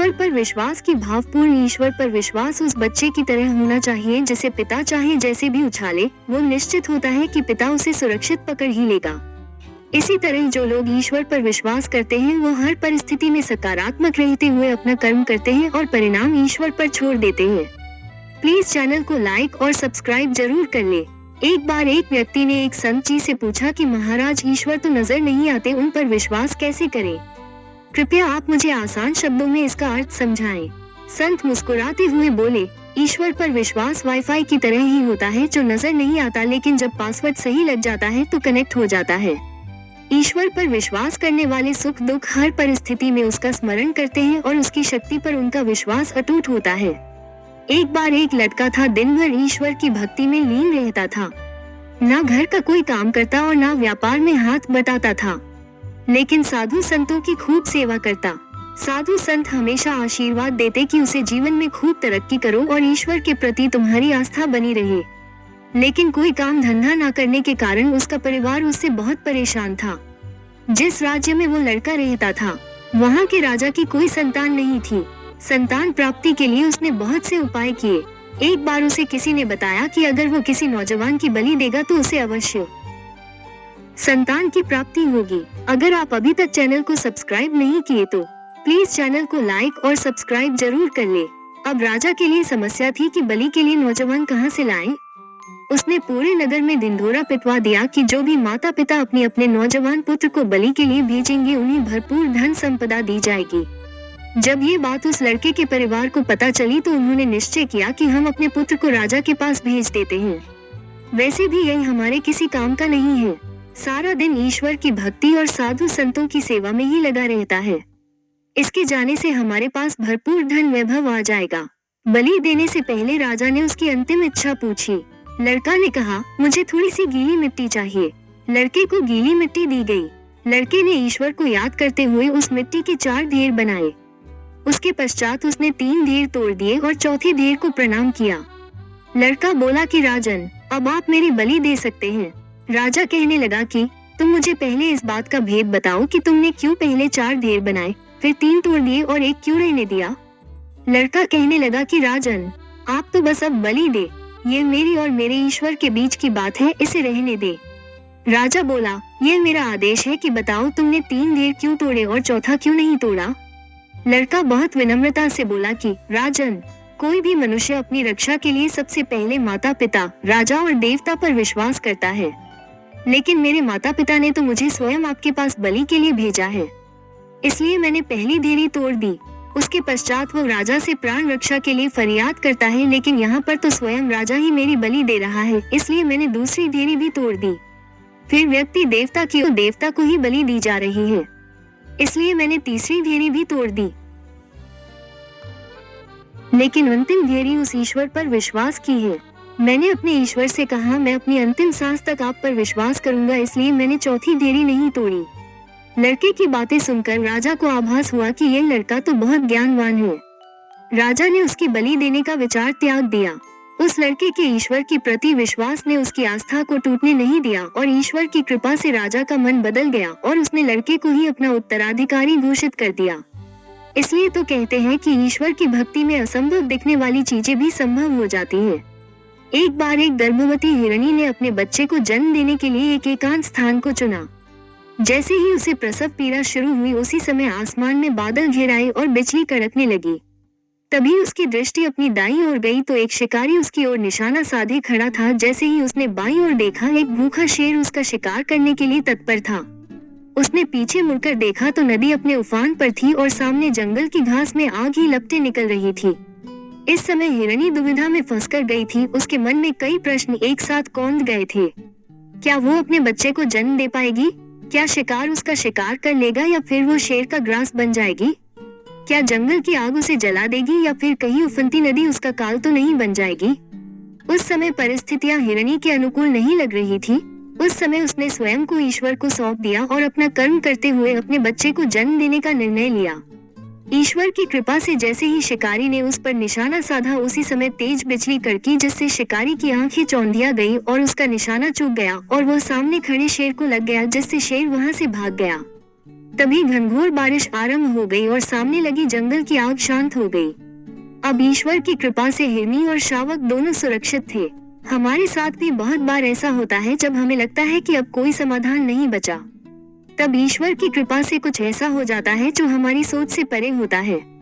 ईश्वर पर विश्वास की भावपूर्ण ईश्वर पर विश्वास उस बच्चे की तरह होना चाहिए जिसे पिता चाहे जैसे भी उछाले, वो निश्चित होता है कि पिता उसे सुरक्षित पकड़ ही लेगा। इसी तरह जो लोग ईश्वर पर विश्वास करते हैं वो हर परिस्थिति में सकारात्मक रहते हुए अपना कर्म करते हैं और परिणाम ईश्वर पर छोड़ देते हैं। प्लीज चैनल को लाइक और सब्सक्राइब जरूर कर ले। एक बार एक व्यक्ति ने एक संत जी से पूछा कि महाराज, ईश्वर तो नजर नहीं आते, उन पर विश्वास कैसे करें? कृपया आप मुझे आसान शब्दों में इसका अर्थ समझाएं। संत मुस्कुराते हुए बोले, ईश्वर पर विश्वास वाईफाई की तरह ही होता है जो नजर नहीं आता, लेकिन जब पासवर्ड सही लग जाता है तो कनेक्ट हो जाता है। ईश्वर पर विश्वास करने वाले सुख दुख हर परिस्थिति में उसका स्मरण करते हैं और उसकी शक्ति पर उनका विश्वास अटूट होता है। एक बार एक लड़का था, दिन भर ईश्वर की भक्ति में लीन रहता था। ना घर का कोई काम करता और ना व्यापार में हाथ बटाता था, लेकिन साधु संतों की खूब सेवा करता। साधु संत हमेशा आशीर्वाद देते कि उसे जीवन में खूब तरक्की करो और ईश्वर के प्रति तुम्हारी आस्था बनी रहे। लेकिन कोई काम धंधा न करने के कारण उसका परिवार उससे बहुत परेशान था। जिस राज्य में वो लड़का रहता था, वहाँ के राजा की कोई संतान नहीं थी। संतान प्राप्ति के लिए उसने बहुत से उपाय किए। एक बार उसे किसी ने बताया कि अगर वो किसी नौजवान की बलि देगा तो उसे अवश्य संतान की प्राप्ति होगी। अगर आप अभी तक चैनल को सब्सक्राइब नहीं किए तो प्लीज चैनल को लाइक और सब्सक्राइब जरूर कर ले। अब राजा के लिए समस्या थी कि बलि के लिए नौजवान कहाँ से लाएं? उसने पूरे नगर में ढिंढोरा पिटवा दिया कि जो भी माता पिता अपने नौजवान पुत्र को बलि के लिए भेजेंगे उन्हें भरपूर धन संपदा दी जाएगी। जब ये बात उस लड़के के परिवार को पता चली तो उन्होंने निश्चय किया कि हम अपने पुत्र को राजा के पास भेज देते हैं। वैसे भी यही हमारे किसी काम का नहीं है, सारा दिन ईश्वर की भक्ति और साधु संतों की सेवा में ही लगा रहता है। इसके जाने से हमारे पास भरपूर धन वैभव आ जाएगा। बलि देने से पहले राजा ने उसकी अंतिम इच्छा पूछी। लड़का ने कहा, मुझे थोड़ी सी गीली मिट्टी चाहिए। लड़के को गीली मिट्टी दी गई। लड़के ने ईश्वर को याद करते हुए उस मिट्टी के 4 ढेर बनाए। उसके पश्चात उसने 3 ढेर तोड़ दिए और चौथे ढेर को प्रणाम किया। लड़का बोला कि राजन, अब आप मेरी बलि दे सकते हैं। राजा कहने लगा कि तुम मुझे पहले इस बात का भेद बताओ कि तुमने क्यों पहले 4 ढेर बनाए, फिर 3 तोड़ दिए और 1 क्यों रहने दिया? लड़का कहने लगा कि राजन, आप तो बस अब बलि दे, ये मेरी और मेरे ईश्वर के बीच की बात है, इसे रहने दे। राजा बोला, यह मेरा आदेश है कि बताओ तुमने 3 ढेर क्यों तोड़े और चौथा क्यों नहीं तोड़ा? लड़का बहुत विनम्रता से बोला कि राजन, कोई भी मनुष्य अपनी रक्षा के लिए सबसे पहले माता पिता, राजा और देवता पर विश्वास करता है, लेकिन मेरे माता पिता ने तो मुझे स्वयं आपके पास बलि के लिए भेजा है, इसलिए मैंने पहली ढेरी तोड़ दी। उसके पश्चात वो राजा से प्राण रक्षा के लिए फरियाद करता है, लेकिन यहाँ पर तो स्वयं राजा ही मेरी बलि दे रहा है, इसलिए मैंने दूसरी ढेरी भी तोड़ दी। फिर व्यक्ति देवता की और देवता को ही बलि दी जा रही है, इसलिए मैंने तीसरी ढेरी भी तोड़ दी। लेकिन अंतिम ढेरी उस ईश्वर पर विश्वास की है। मैंने अपने ईश्वर से कहा, मैं अपनी अंतिम सांस तक आप पर विश्वास करूंगा, इसलिए मैंने चौथी ढेरी नहीं तोड़ी। लड़के की बातें सुनकर राजा को आभास हुआ कि यह लड़का तो बहुत ज्ञानवान है। राजा ने उसकी बलि देने का विचार त्याग दिया। उस लड़के के ईश्वर के प्रति विश्वास ने उसकी आस्था को टूटने नहीं दिया और ईश्वर की कृपा से राजा का मन बदल गया और उसने लड़के को ही अपना उत्तराधिकारी घोषित कर दिया। इसलिए तो कहते हैं कि ईश्वर की भक्ति में असंभव दिखने वाली चीजें भी संभव हो जाती हैं। एक बार एक गर्भवती हिरणी ने अपने बच्चे को जन्म देने के लिए एक एकांत स्थान को चुना। जैसे ही उसे प्रसव पीड़ा शुरू हुई, उसी समय आसमान में बादल घिर आए और बिजली कड़कने लगी। तभी उसकी दृष्टि अपनी दाईं ओर गई तो एक शिकारी उसकी ओर निशाना साधे खड़ा था। जैसे ही उसने बाईं ओर देखा, एक भूखा शेर उसका शिकार करने के लिए तत्पर था। उसने पीछे मुड़कर देखा तो नदी अपने उफान पर थी और सामने जंगल की घास में आग ही लपटें निकल रही थी। इस समय हिरणी दुविधा में फंसकर गई थी। उसके मन में कई प्रश्न एक साथ कौंध गए थे। क्या वो अपने बच्चे को जन्म दे पाएगी? क्या शिकार उसका शिकार कर लेगा या फिर वो शेर का ग्रास बन जाएगी? क्या जंगल की आग उसे जला देगी या फिर कहीं उफनती नदी उसका काल तो नहीं बन जाएगी? उस समय परिस्थितियां हिरणी के अनुकूल नहीं लग रही थी। उस समय उसने स्वयं को ईश्वर को सौंप दिया और अपना कर्म करते हुए अपने बच्चे को जन्म देने का निर्णय लिया। ईश्वर की कृपा से जैसे ही शिकारी ने उस पर निशाना साधा, उसी समय तेज बिजली कड़की, जिससे शिकारी की आंखें चौंधिया गई और उसका निशाना चूक गया और वह सामने खड़े शेर को लग गया, जिससे शेर वहां से भाग गया। तभी घनघोर बारिश आरंभ हो गई और सामने लगी जंगल की आग शांत हो गई। अब ईश्वर की कृपा से हिरनी और शावक दोनों सुरक्षित थे। हमारे साथ भी बहुत बार ऐसा होता है जब हमें लगता है कि अब कोई समाधान नहीं बचा। तब ईश्वर की कृपा से कुछ ऐसा हो जाता है जो हमारी सोच से परे होता है।